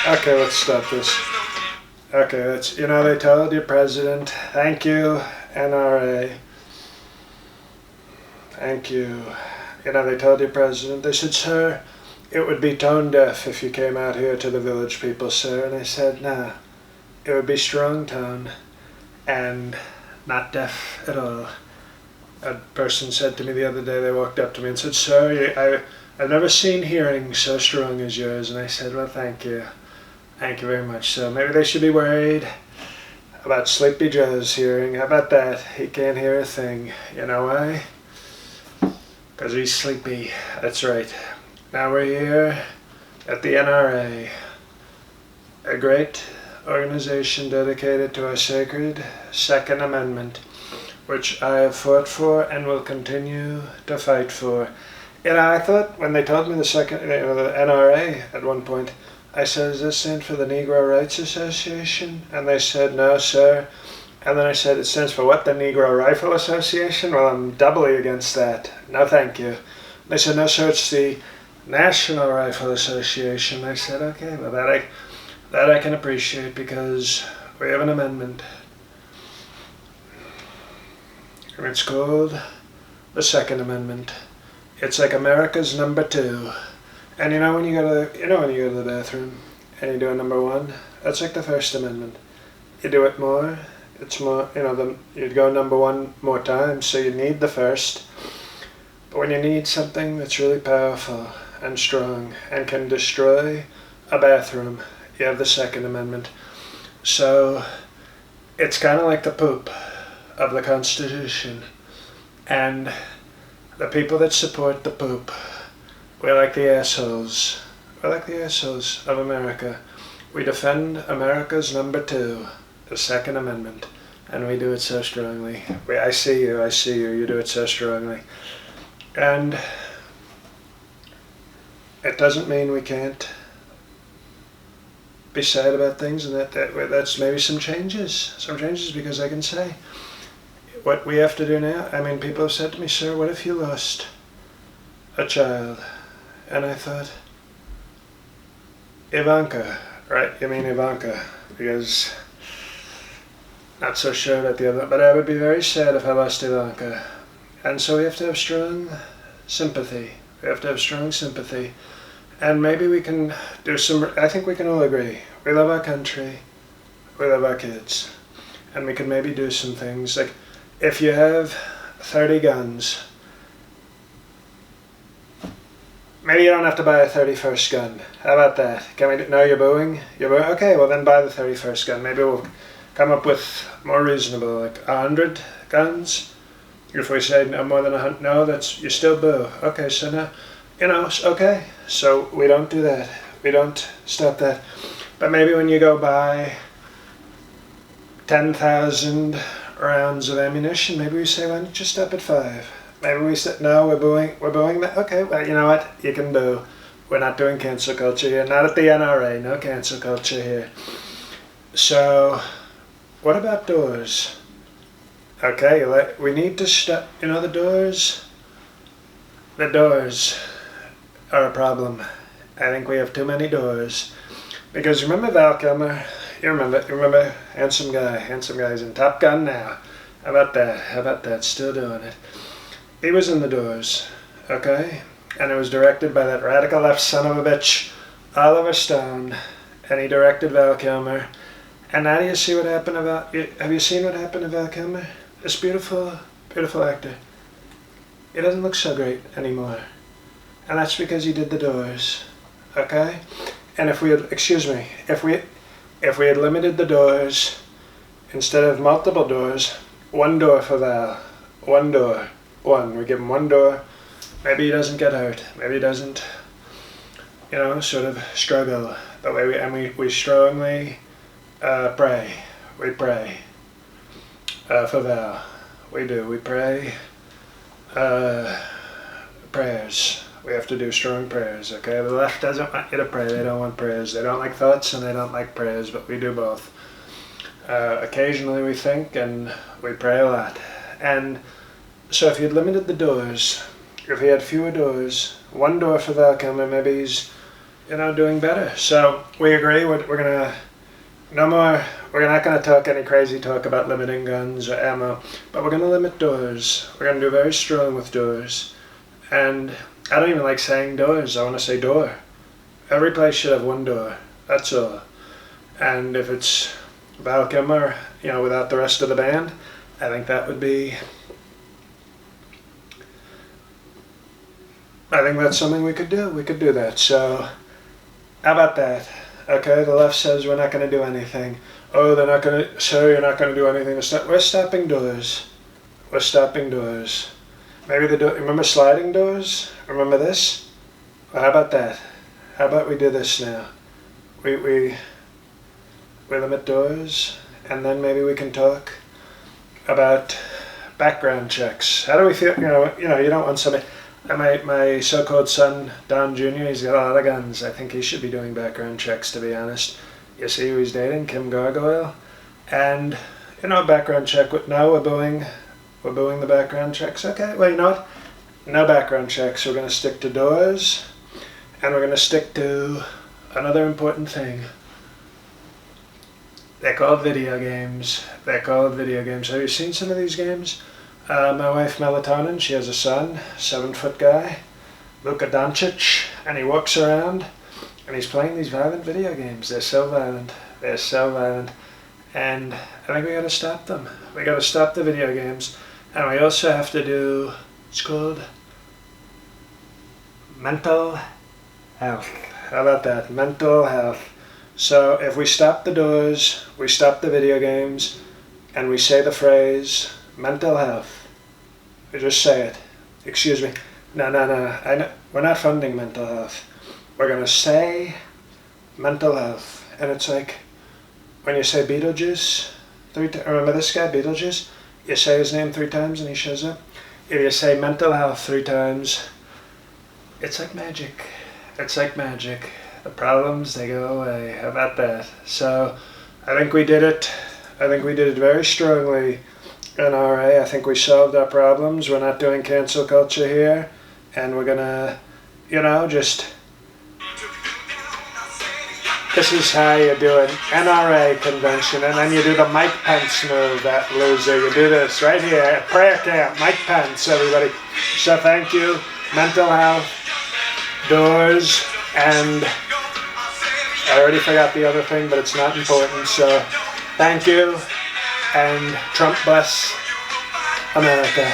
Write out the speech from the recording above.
Okay, let's stop this. Okay, they told your president, thank you, NRA. Thank you. They told your president, they said, sir, it would be tone deaf if you came out here to the village people, sir. And I said, nah, it would be strong tone and not deaf at all. A person said to me the other day, they walked up to me and said, sir, I've never seen hearing so strong as yours. And I said, well, thank you. Thank you very much. So maybe they should be worried about Sleepy Joe's hearing. How about that? He can't hear a thing. You know why? Because he's sleepy. That's right. Now we're here at the NRA, a great organization dedicated to our sacred Second Amendment, which I have fought for and will continue to fight for. I thought when they told me the NRA at one point, I said, does this stand for the Negro Rights Association? And they said, no, sir. And then I said, it stands for what, the Negro Rifle Association? Well, I'm doubly against that. No, thank you. They said, no, sir, it's the National Rifle Association. I said, okay, well, that I can appreciate because we have an amendment. And it's called the Second Amendment. It's like America's number 2. And when you go to the bathroom and you do a number 1, that's like the First Amendment. You do it more, it's more, you'd go number 1 more times, so you need the first. But when you need something that's really powerful and strong and can destroy a bathroom, you have the Second Amendment. So it's kind of like the poop of the Constitution. And the people that support the poop, we're like the assholes. We're like the assholes of America. We defend America's number 2, the Second Amendment, and we do it so strongly. I see you, you do it so strongly. And it doesn't mean we can't be sad about things, and that's maybe some changes because I can say what we have to do now. I mean, people have said to me, sir, what if you lost a child? And I thought, Ivanka, right? You mean Ivanka, because not so sure about the other, but I would be very sad if I lost Ivanka. And so we have to have strong sympathy. And maybe we can do I think we can all agree. We love our country, we love our kids. And we can maybe do some things, like if you have 30 guns, maybe you don't have to buy a 31st gun. How about that? No, you're booing? Okay, well then buy the 31st gun. Maybe we'll come up with more reasonable, like 100 guns. If we say no more than 100, no, you still boo. Okay, so now, okay. So we don't do that. We don't stop that. But maybe when you go buy 10,000 rounds of ammunition, maybe we say, why don't you stop at 5? Maybe we said, no, we're booing that. Okay, well, you know what? You can boo. We're not doing cancel culture here. Not at the NRA. No cancel culture here. So, what about doors? Okay, we need to stop. The doors? The doors are a problem. I think we have too many doors. Because remember Val Kilmer? You remember handsome guy. Handsome guy's in Top Gun now. How about that? Still doing it. He was in the doors, okay? And it was directed by that radical left son of a bitch, Oliver Stone, and he directed Val Kilmer. And now do you see what happened have you seen what happened to Val Kilmer? This beautiful, beautiful actor. He doesn't look so great anymore. And that's because he did the doors, okay? And if we had limited the doors, instead of multiple doors, 1 door for Val, 1 door. We give him 1 door. Maybe he doesn't get hurt. Maybe he doesn't, sort of struggle. But we strongly pray. We pray for Val. We do. We pray prayers. We have to do strong prayers, okay? The left doesn't want you to pray. They don't want prayers. They don't like thoughts and they don't like prayers, but we do both. Occasionally we think and we pray a lot. And so if you had limited the doors, if he had fewer doors, 1 door for Val Kilmer, maybe he's doing better. So we agree we're gonna no more. We're not gonna talk any crazy talk about limiting guns or ammo, but we're gonna limit doors. We're gonna do very strong with doors, and I don't even like saying doors. I want to say door. Every place should have one door. That's all. And if it's Val Kilmer, without the rest of the band, I think that would be. I think that's something we could do. We could do that. So, how about that? Okay, the left says we're not going to do anything. Oh, they're not going to. Sir, you're not going to do anything. We're stopping doors. We're stopping doors. Maybe the door. Remember sliding doors? Remember this? Well, how about that? How about we do this now? We limit doors, and then maybe we can talk about background checks. How do we feel? You don't want somebody. My so-called son, Don Jr., he's got a lot of guns. I think he should be doing background checks, to be honest. You see who he's dating? Kim Gargoyle. And, background check. No, we're booing the background checks. Okay, well, you know what? No background checks. We're going to stick to doors, and we're going to stick to another important thing. They're called video games. Have you seen some of these games? My wife Melatonin, she has a son, 7-foot guy, Luka Doncic, and he walks around and he's playing these violent video games. They're so violent. And I think we gotta stop them. We gotta stop the video games. And we also have to do, it's called mental health. How about that? Mental health. So if we stop the doors, we stop the video games, and we say the phrase, mental health. We just say it. Excuse me. No. We're not funding mental health. We're going to say mental health. And it's like when you say Beetlejuice 3 times. Remember this guy, Beetlejuice? You say his name 3 times and he shows up. If you say mental health 3 times, it's like magic. The problems, they go away. How about that? So I think we did it. Very strongly. NRA, I think we solved our problems. We're not doing cancel culture here, and we're gonna, just. This is how you do an NRA convention, and then you do the Mike Pence move, that loser. You do this right here at prayer camp, Mike Pence, everybody. So thank you. Mental health, doors, and I already forgot the other thing, but it's not important. So thank you. And Trump bless America.